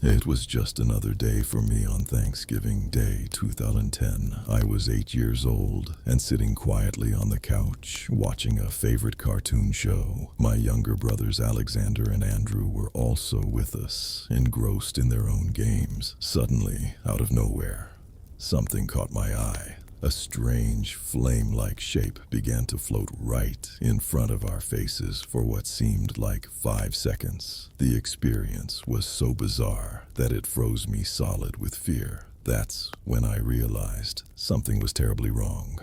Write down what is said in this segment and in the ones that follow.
It was just another day for me on Thanksgiving Day 2010. I was 8 years old and sitting quietly on the couch watching a favorite cartoon show. My younger brothers Alexander and Andrew were also with us, engrossed in their own games. Suddenly, out of nowhere, something caught my eye. A strange, flame-like shape began to float right in front of our faces for what seemed like 5 seconds. The experience was so bizarre that it froze me solid with fear. That's when I realized something was terribly wrong.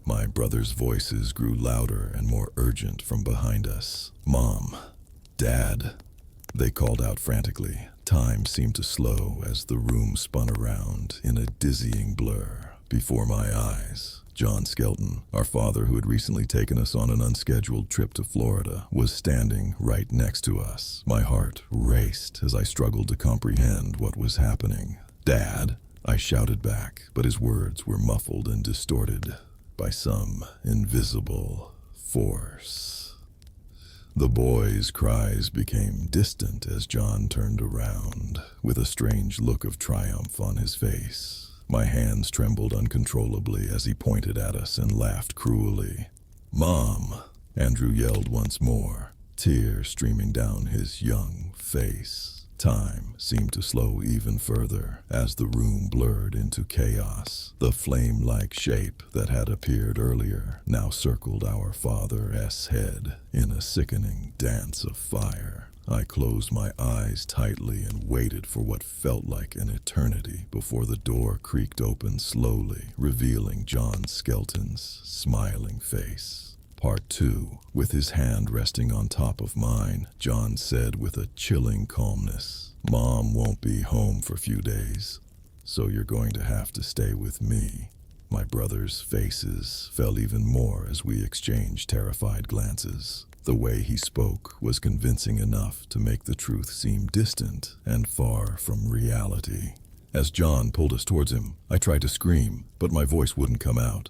My brothers' voices grew louder and more urgent from behind us. "Mom! Dad!" They called out frantically. Time seemed to slow as the room spun around in a dizzying blur. Before my eyes, John Skelton, our father who had recently taken us on an unscheduled trip to Florida, was standing right next to us. My heart raced as I struggled to comprehend what was happening. "Dad!" I shouted back, but his words were muffled and distorted by some invisible force. The boy's cries became distant as John turned around, with a strange look of triumph on his face. My hands trembled uncontrollably as he pointed at us and laughed cruelly. "Mom!" Andrew yelled once more, tears streaming down his young face. Time seemed to slow even further as the room blurred into chaos. The flame-like shape that had appeared earlier now circled our father's head in a sickening dance of fire. I closed my eyes tightly and waited for what felt like an eternity before the door creaked open slowly, revealing John Skelton's smiling face. Part 2. With his hand resting on top of mine, John said with a chilling calmness, "Mom won't be home for a few days, so you're going to have to stay with me." My brothers' faces fell even more as we exchanged terrified glances. The way he spoke was convincing enough to make the truth seem distant and far from reality. As John pulled us towards him, I tried to scream, but my voice wouldn't come out.